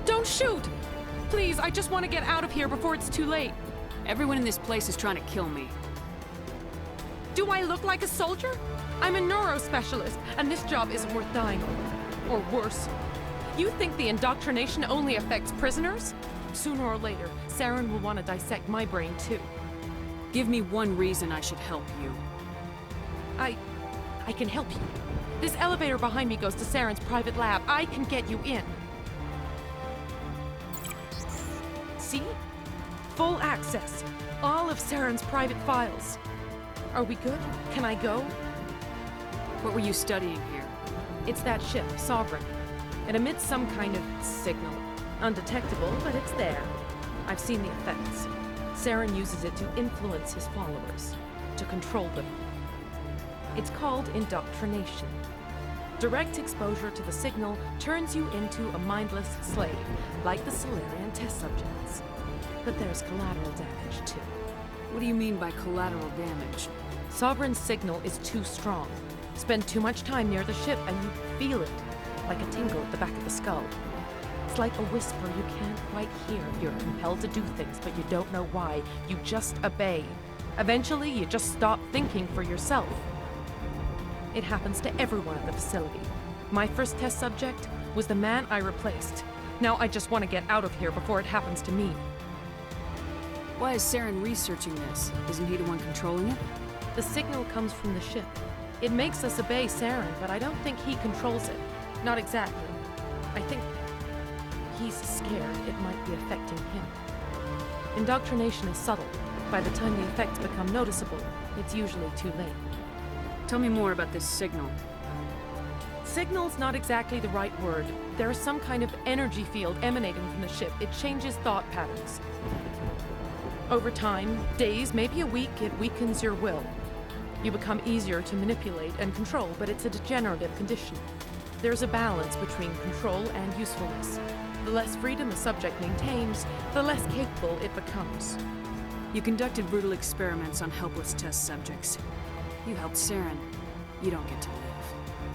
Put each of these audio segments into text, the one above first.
Don't shoot! Please, I just want to get out of here before it's too late. Everyone in this place is trying to kill me. Do I look like a soldier? I'm a neurospecialist, and this job isn't worth dying over. Or worse. You think the indoctrination only affects prisoners? Sooner or later, Saren will want to dissect my brain too. Give me one reason I should help you. I can help you. This elevator behind me goes to Saren's private lab. I can get you in. See? Full access. All of Saren's private files. Are we good? Can I go? What were you studying here? It's that ship, Sovereign. It emits some kind of signal. Undetectable, but it's there. I've seen the effects. Saren uses it to influence his followers, to control them. It's called indoctrination. Direct exposure to the signal turns you into a mindless slave, like the Solarian test subjects. But there's collateral damage, too. What do you mean by collateral damage? Sovereign's signal is too strong. Spend too much time near the ship and you feel it, like a tingle at the back of the skull. It's like a whisper you can't quite hear. You're compelled to do things, but you don't know why. You just obey. Eventually, you just stop thinking for yourself. It happens to everyone at the facility. My first test subject was the man I replaced. Now I just want to get out of here before it happens to me. Why is Saren researching this? Isn't he the one controlling it? The signal comes from the ship. It makes us obey Saren, but I don't think he controls it. Not exactly. I think he's scared it might be affecting him. Indoctrination is subtle. By the time the effects become noticeable, it's usually too late. Tell me more about this signal. Signal's not exactly the right word. There is some kind of energy field emanating from the ship. It changes thought patterns. Over time, days, maybe a week, it weakens your will. You become easier to manipulate and control, but it's a degenerative condition. There's a balance between control and usefulness. The less freedom the subject maintains, the less capable it becomes. You conducted brutal experiments on helpless test subjects. You helped Saren. You don't get to live.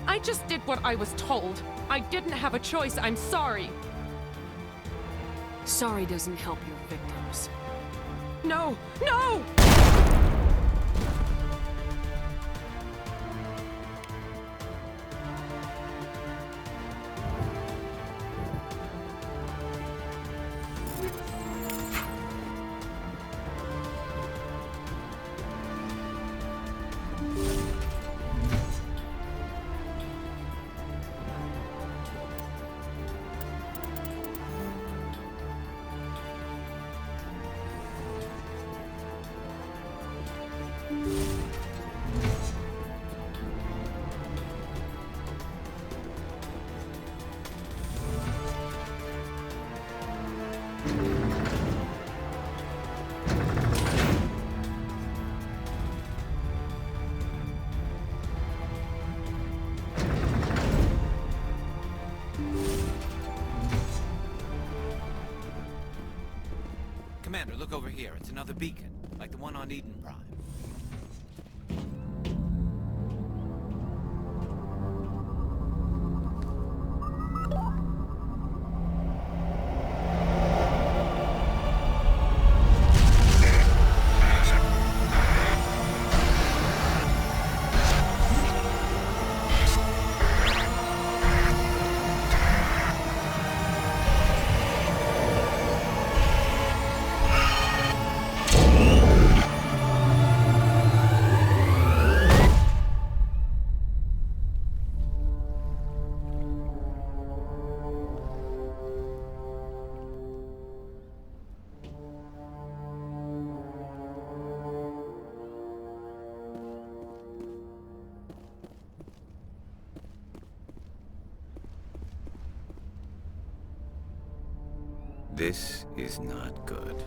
I just did what I was told. I didn't have a choice. I'm sorry. Sorry doesn't help your victims. No! No! Commander, look over here. It's another beacon, like the one on Eden Prime. This is not good.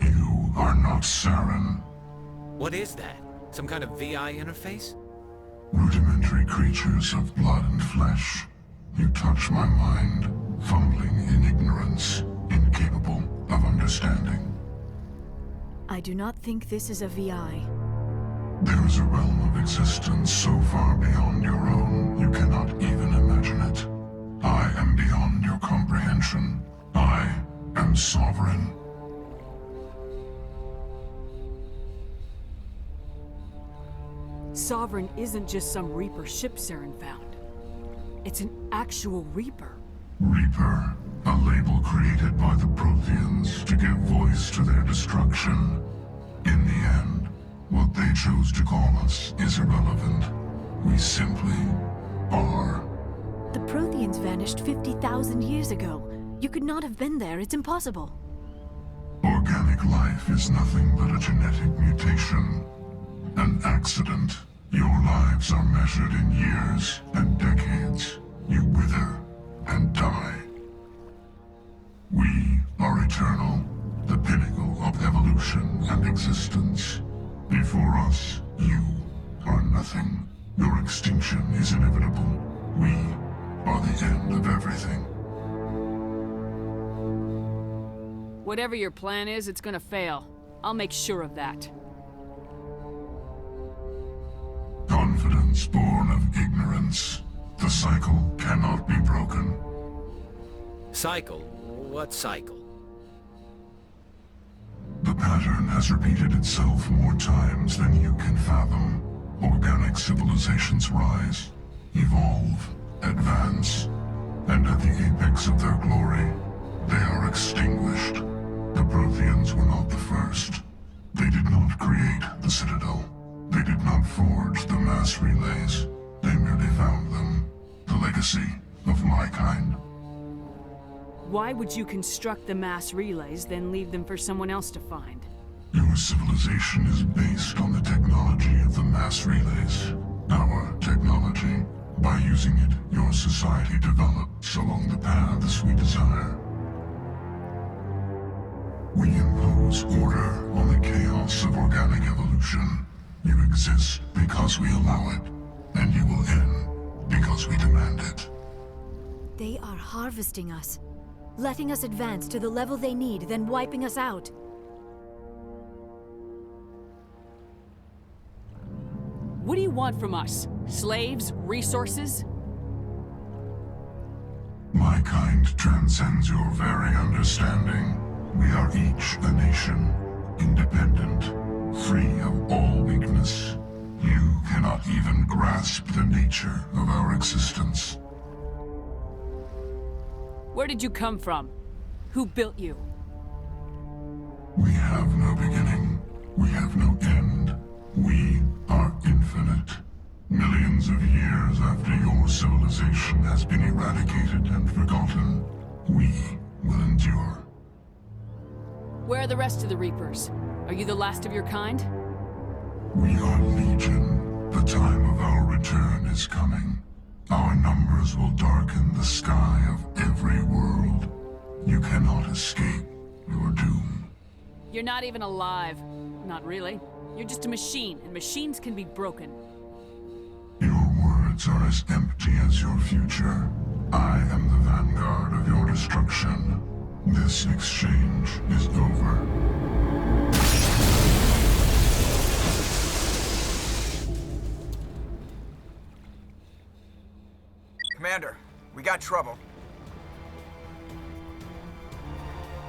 You are not Saren. What is that? Some kind of VI interface? Rudimentary creatures of blood and flesh. You touch my mind, fumbling in ignorance, incapable of understanding. I do not think this is a VI. There is a realm of existence so far beyond your own, you cannot even imagine it. I am beyond your comprehension. I am sovereign. Sovereign isn't just some Reaper ship Saren found. It's an actual Reaper. Reaper, a label created by the Protheans to give voice to their destruction. In the end, what they chose to call us is irrelevant. We simply are. The Protheans vanished 50,000 years ago. You could not have been there. It's impossible. Organic life is nothing but a genetic mutation. An accident. Your lives are measured in years and decades. You wither and die. We are eternal, the pinnacle of evolution and existence. Before us, you are nothing. Your extinction is inevitable. We are the end of everything. Whatever your plan is, it's gonna fail. I'll make sure of that. Confidence born of ignorance. The cycle cannot be broken. Cycle? What cycle? The pattern has repeated itself more times than you can fathom. Organic civilizations rise, evolve, advance, and at the apex of their glory, they are extinguished. The Protheans were not the first. They did not create the Citadel. They did not forge the mass relays. They merely found them. The legacy of my kind. Why would you construct the mass relays, then leave them for someone else to find? Your civilization is based on the technology of the mass relays. Our technology. By using it, your society develops along the paths we desire. We impose order on the chaos of organic evolution. You exist because we allow it, and you will end because we demand it. They are harvesting us, letting us advance to the level they need, then wiping us out. What do you want from us? Slaves? Resources? My kind transcends your very understanding. We are each a nation, independent, free of all weakness. You cannot even grasp the nature of our existence. Where did you come from? Who built you? We have no beginning. We have no end. We are infinite. Millions of years after your civilization has been eradicated and forgotten, we will endure. Where are the rest of the Reapers? Are you the last of your kind? We are legion. The time of our return is coming. Our numbers will darken the sky of every world. You cannot escape your doom. You're not even alive. Not really. You're just a machine, and machines can be broken. Your words are as empty as your future. I am the vanguard of your destruction. This exchange is over. Commander, we got trouble.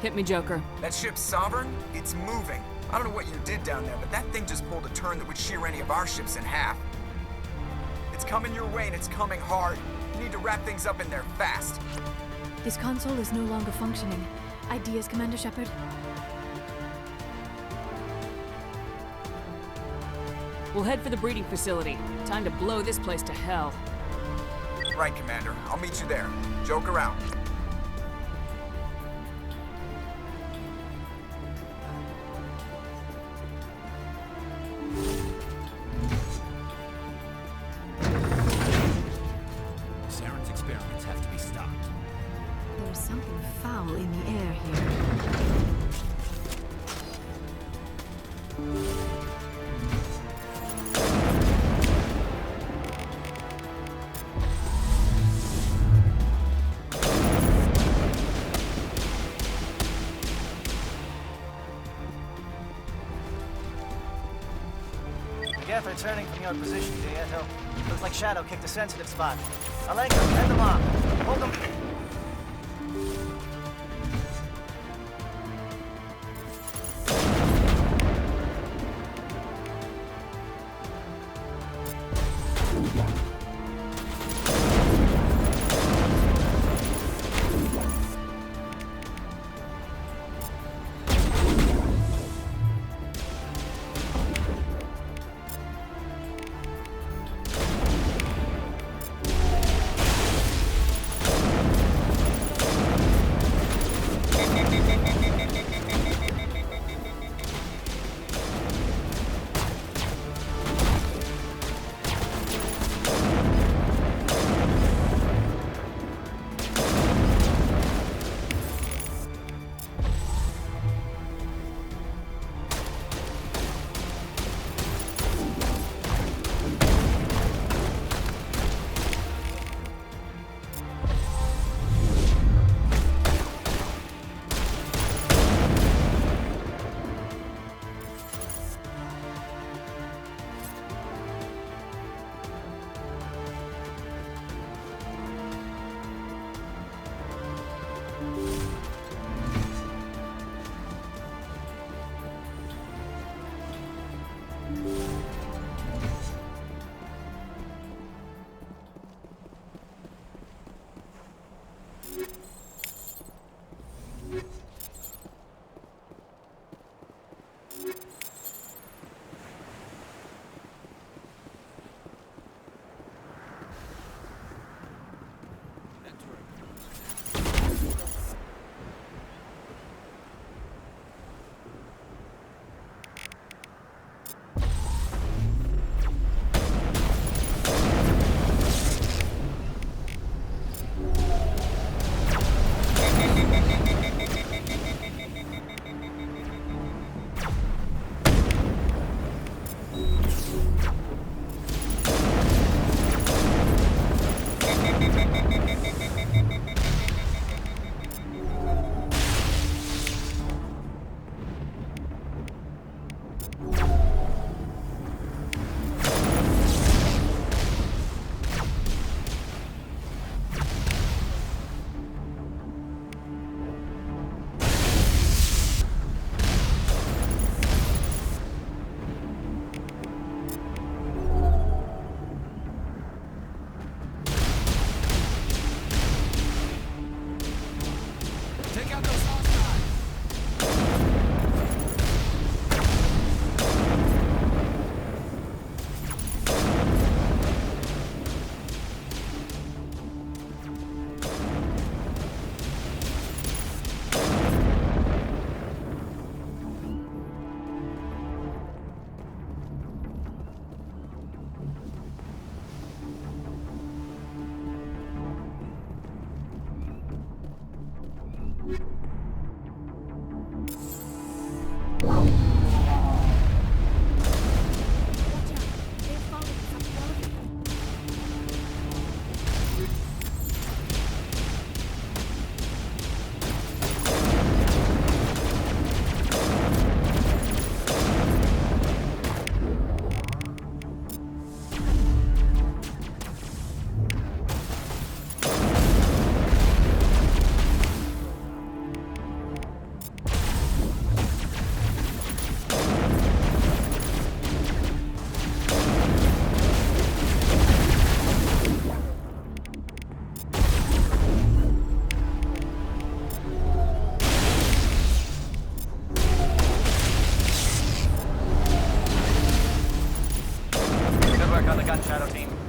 Hit me, Joker. That ship's Sovereign? It's moving. I don't know what you did down there, but that thing just pulled a turn that would shear any of our ships in half. It's coming your way, and it's coming hard. You need to wrap things up in there fast. This console is no longer functioning. Ideas, Commander Shepard? We'll head for the breeding facility. Time to blow this place to hell. Right, Commander. I'll meet you there. Joker out. Saren's experiments have to be stopped. There's something foul in the air here. they're turning from your position, do you? Looks like Shadow kicked a sensitive spot. Alenka, head them off. Hold them.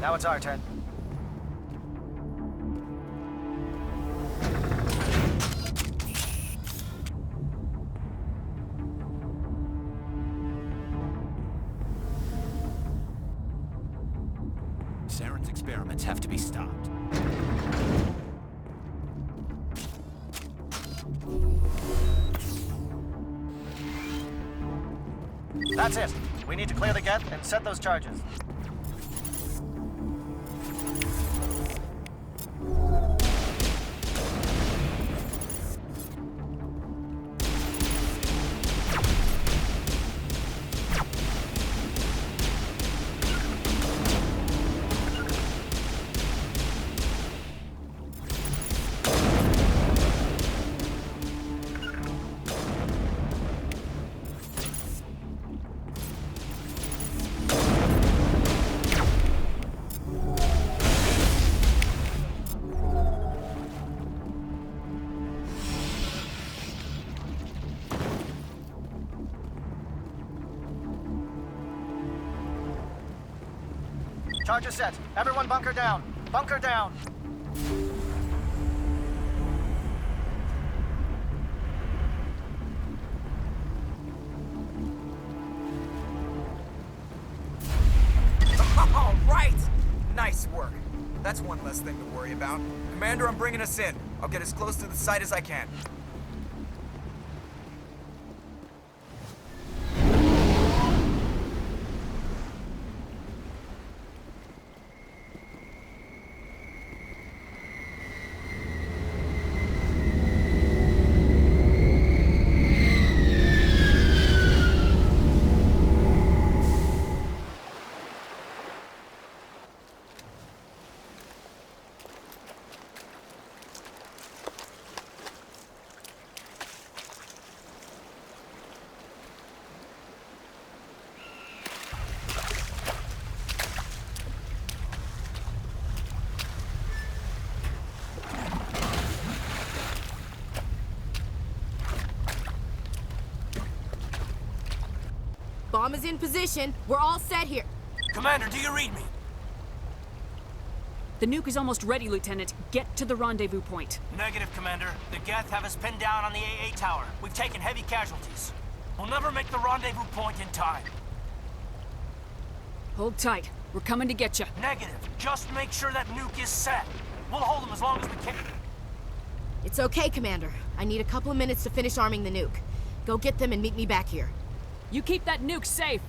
Now it's our turn. Saren's experiments have to be stopped. That's it. We need to clear the gate and set those charges. Charger set. Everyone bunker down. Bunker down. All right! Nice work. That's one less thing to worry about. Commander, I'm bringing us in. I'll get as close to the site as I can. Bomb is in position. We're all set here. Commander, do you read me? The nuke is almost ready, Lieutenant. Get to the rendezvous point. Negative, Commander. The Geth have us pinned down on the AA tower. We've taken heavy casualties. We'll never make the rendezvous point in time. Hold tight. We're coming to get you. Negative. Just make sure that nuke is set. We'll hold them as long as we can. It's okay, Commander. I need a couple of minutes to finish arming the nuke. Go get them and meet me back here. You keep that nuke safe.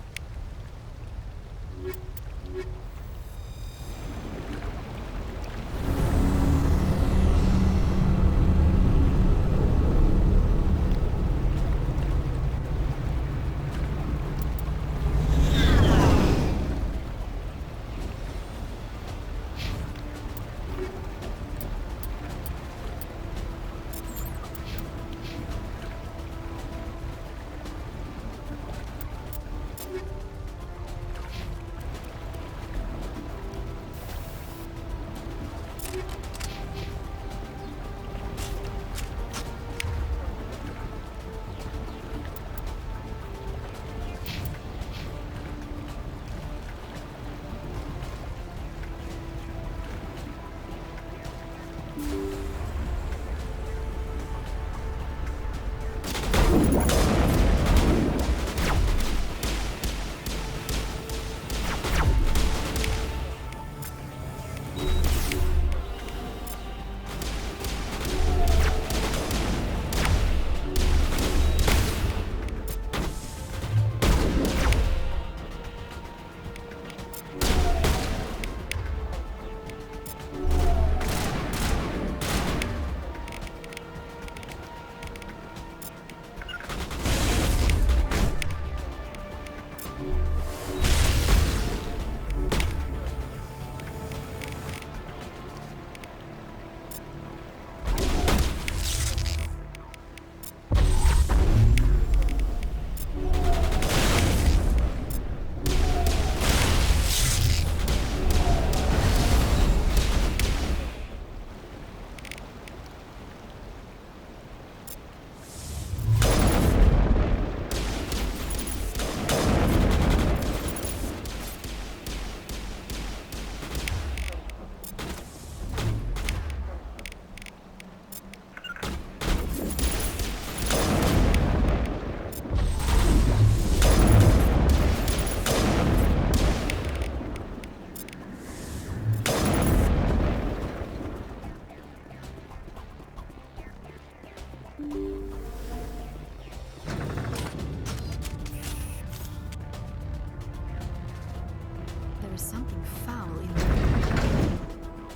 There is something foul in there.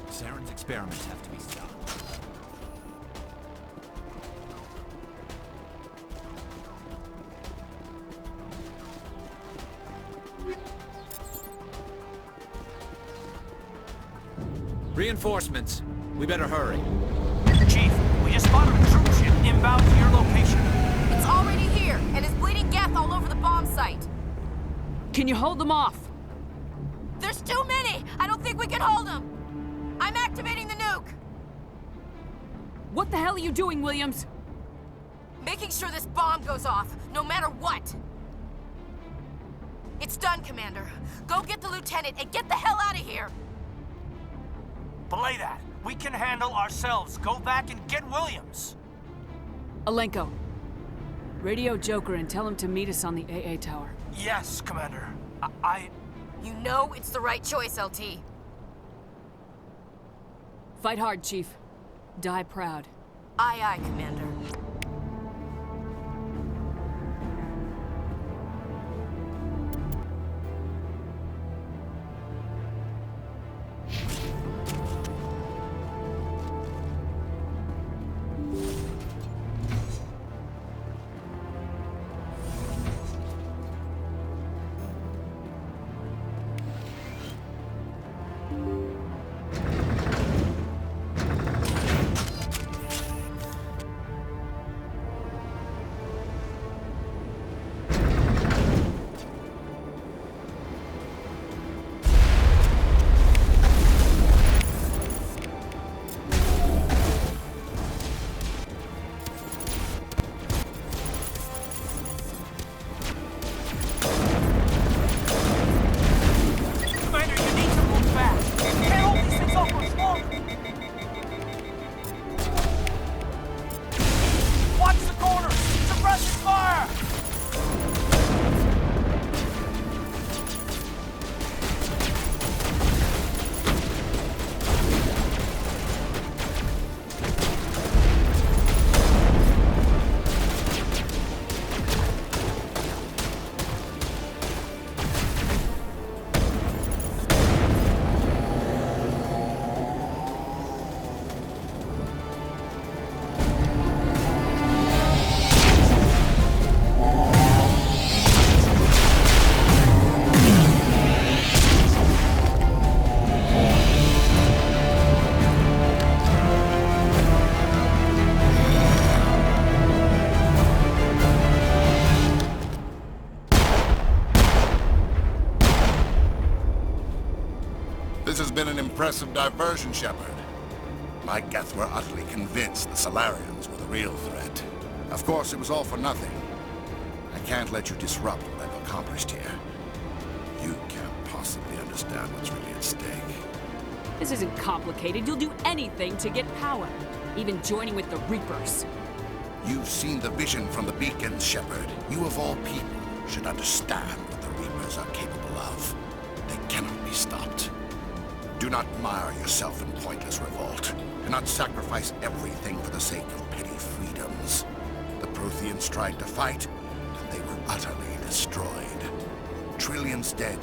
Saren's experiments have to be stopped. Reinforcements. We better hurry. Chief, we just spotted a troop ship inbound to your location. It's already here, and it's bleeding Geth all over the bomb site. Can you hold them off? There's too many! I don't think we can hold them! I'm activating the nuke! What the hell are you doing, Williams? Making sure this bomb goes off, no matter what! It's done, Commander. Go get the lieutenant and get the hell out of here! Belay that. We can handle ourselves. Go back and get Williams. Alenko, radio Joker and tell him to meet us on the AA tower. Yes, Commander. You know it's the right choice, LT. Fight hard, Chief. Die proud. Aye, aye, Commander. This has been an impressive diversion, Shepard. My Geth were utterly convinced the Solarians were the real threat. Of course, it was all for nothing. I can't let you disrupt what I've accomplished here. You can't possibly understand what's really at stake. This isn't complicated. You'll do anything to get power. Even joining with the Reapers. You've seen the vision from the beacons, Shepard. You of all people should understand what the Reapers are capable of. They cannot be stopped. Do not mire yourself in pointless revolt. Do not sacrifice everything for the sake of petty freedoms. The Protheans tried to fight, and they were utterly destroyed. Trillions dead.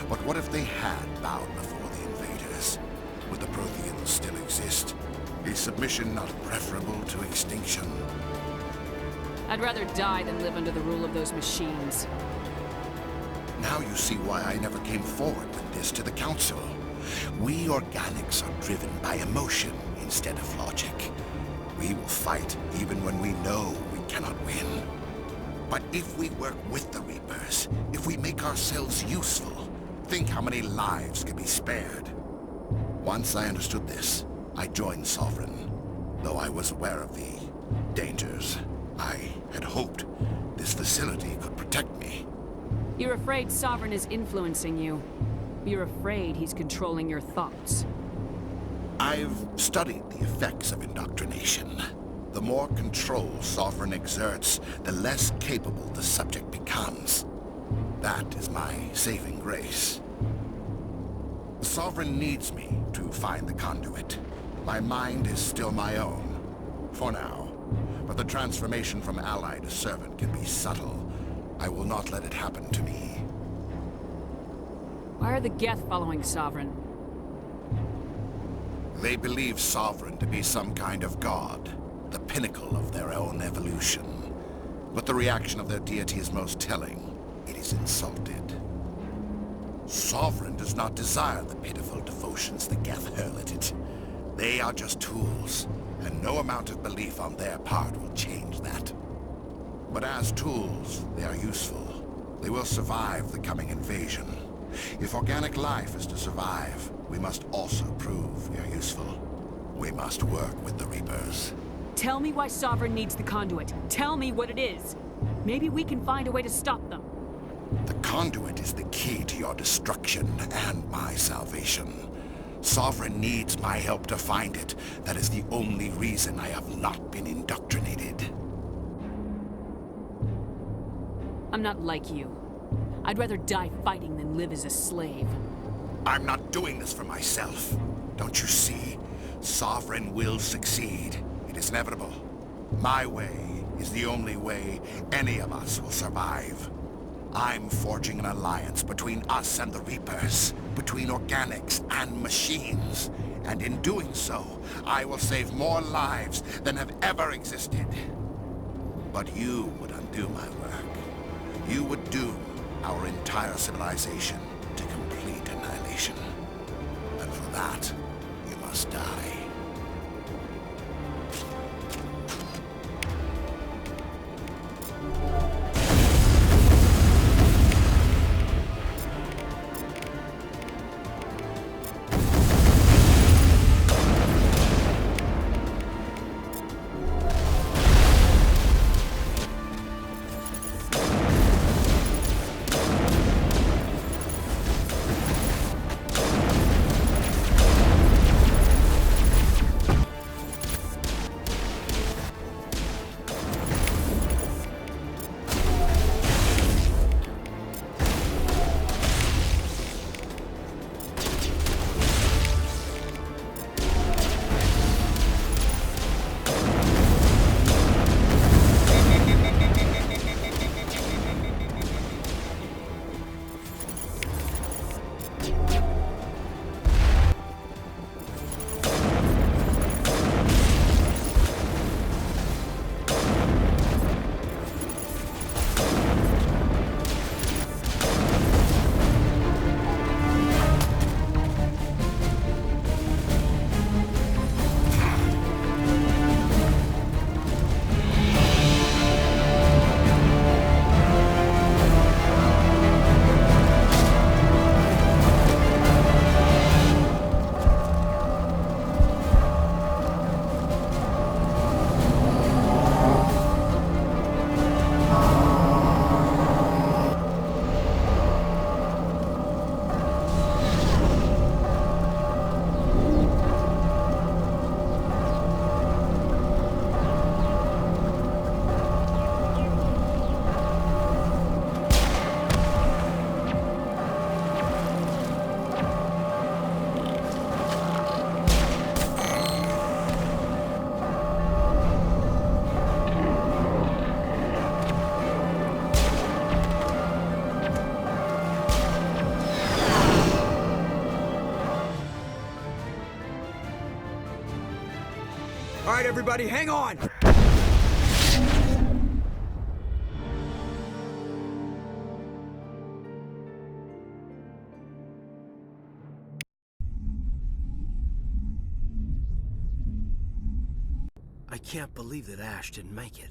But what if they had bowed before the invaders? Would the Protheans still exist? Is submission not preferable to extinction? I'd rather die than live under the rule of those machines. Now you see why I never came forward with this to the Council. We organics are driven by emotion instead of logic. We will fight even when we know we cannot win. But if we work with the Reapers, if we make ourselves useful, think how many lives can be spared. Once I understood this, I joined Sovereign, though I was aware of the dangers. I had hoped this facility could protect me. You're afraid Sovereign is influencing you. You're afraid he's controlling your thoughts. I've studied the effects of indoctrination. The more control Sovereign exerts, the less capable the subject becomes. That is my saving grace. Sovereign needs me to find the conduit. My mind is still my own, for now. But the transformation from ally to servant can be subtle. I will not let it happen to me. Why are the Geth following Sovereign? They believe Sovereign to be some kind of god, the pinnacle of their own evolution. But the reaction of their deity is most telling. It is insulted. Sovereign does not desire the pitiful devotions the Geth hurl at it. They are just tools, and no amount of belief on their part will change that. But as tools, they are useful. They will survive the coming invasion. If organic life is to survive, we must also prove we are useful. We must work with the Reapers. Tell me why Sovereign needs the conduit. Tell me what it is. Maybe we can find a way to stop them. The conduit is the key to your destruction and my salvation. Sovereign needs my help to find it. That is the only reason I have not been indoctrinated. I'm not like you. I'd rather die fighting than live as a slave. I'm not doing this for myself. Don't you see? Sovereign will succeed. It is inevitable. My way is the only way any of us will survive. I'm forging an alliance between us and the Reapers, between organics and machines. And in doing so, I will save more lives than have ever existed. But you would undo my work. You would doom our entire civilization to complete annihilation. And for that, you must die. All right, everybody, hang on! I can't believe that Ash didn't make it.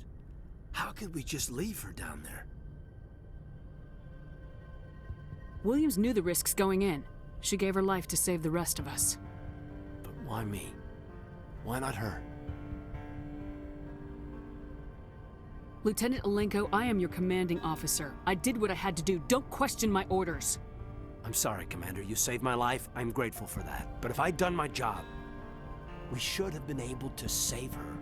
How could we just leave her down there? Williams knew the risks going in. She gave her life to save the rest of us. But why me? Why not her? Lieutenant Alenko, I am your commanding officer. I did what I had to do. Don't question my orders. I'm sorry, Commander. You saved my life. I'm grateful for that. But if I'd done my job, we should have been able to save her.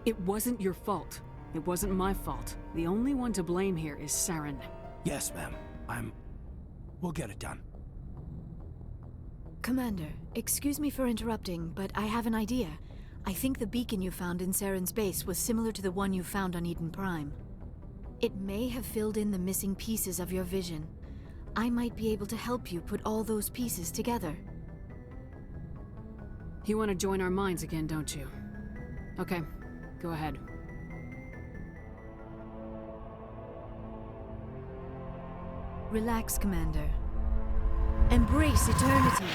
It wasn't your fault. It wasn't my fault. The only one to blame here is Saren. Yes, ma'am. We'll get it done. Commander, excuse me for interrupting, but I have an idea. I think the beacon you found in Saren's base was similar to the one you found on Eden Prime. It may have filled in the missing pieces of your vision. I might be able to help you put all those pieces together. You want to join our minds again, don't you? Okay, go ahead. Relax, Commander. Embrace eternity.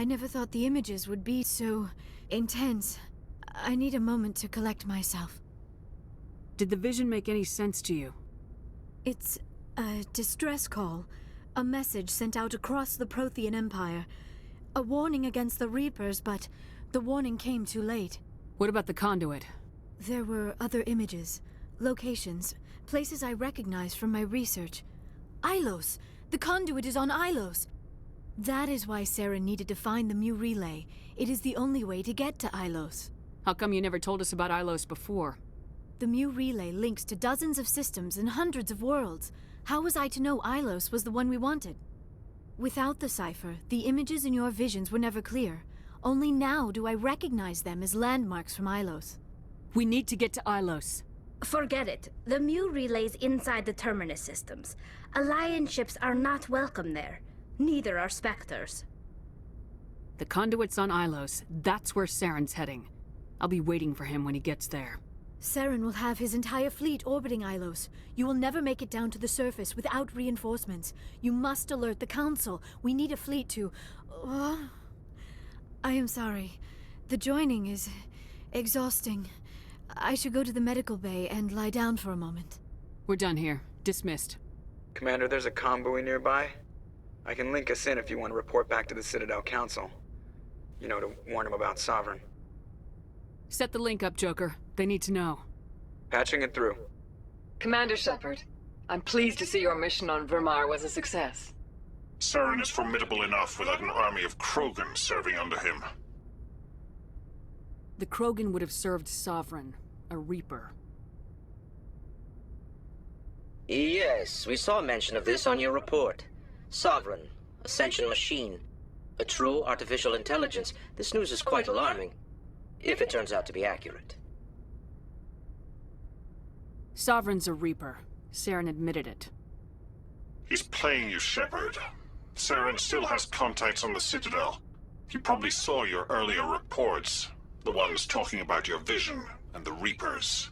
I never thought the images would be so intense. I need a moment to collect myself. Did the vision make any sense to you? It's a distress call. A message sent out across the Prothean Empire. A warning against the Reapers, but the warning came too late. What about the conduit? There were other images, locations, places I recognized from my research. Ilos! The conduit is on Ilos! That is why Saren needed to find the Mu Relay. It is the only way to get to Ilos. How come you never told us about Ilos before? The Mu Relay links to dozens of systems and hundreds of worlds. How was I to know Ilos was the one we wanted? Without the cipher, the images in your visions were never clear. Only now do I recognize them as landmarks from Ilos. We need to get to Ilos. Forget it. The Mu Relay's inside the Terminus systems. Alliance ships are not welcome there. Neither are Spectres. The conduit's on Ilos. That's where Saren's heading. I'll be waiting for him when he gets there. Saren will have his entire fleet orbiting Ilos. You will never make it down to the surface without reinforcements. You must alert the Council. We need a fleet to... I am sorry. The joining is exhausting. I should go to the medical bay and lie down for a moment. We're done here. Dismissed. Commander, there's a convoy nearby. I can link us in if you want to report back to the Citadel Council. You know, to warn them about Sovereign. Set the link up, Joker. They need to know. Patching it through. Commander Shepard, I'm pleased to see your mission on Virmire was a success. Saren is formidable enough without an army of Krogan serving under him. The Krogan would have served Sovereign, a Reaper. Yes, we saw mention of this on your report. Sovereign, Ascension machine, a true artificial intelligence. This news is quite alarming, if it turns out to be accurate. Sovereign's a Reaper. Saren admitted it. He's playing you, Shepard. Saren still has contacts on the Citadel. He probably saw your earlier reports. The ones talking about your vision and the Reapers.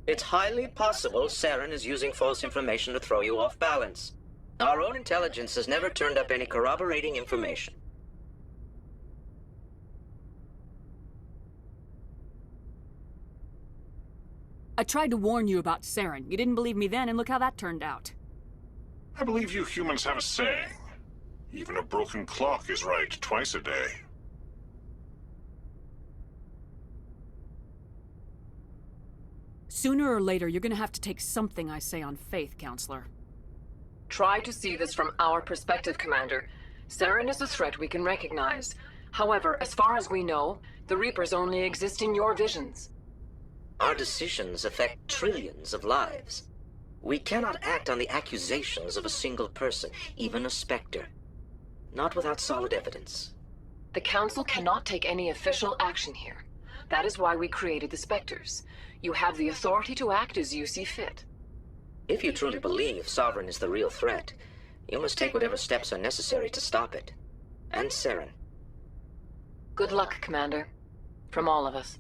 It's highly possible Saren is using false information to throw you off balance. Our own intelligence has never turned up any corroborating information. I tried to warn you about Saren. You didn't believe me then, and look how that turned out. I believe you humans have a saying. Even a broken clock is right twice a day. Sooner or later, you're gonna have to take something I say on faith, Counselor. Try to see this from our perspective, Commander. Saren is a threat we can recognize. However, as far as we know, the Reapers only exist in your visions. Our decisions affect trillions of lives. We cannot act on the accusations of a single person, even a Spectre. Not without solid evidence. The Council cannot take any official action here. That is why we created the Spectres. You have the authority to act as you see fit. If you truly believe Sovereign is the real threat, you must take whatever steps are necessary to stop it. And Saren. Good luck, Commander. From all of us.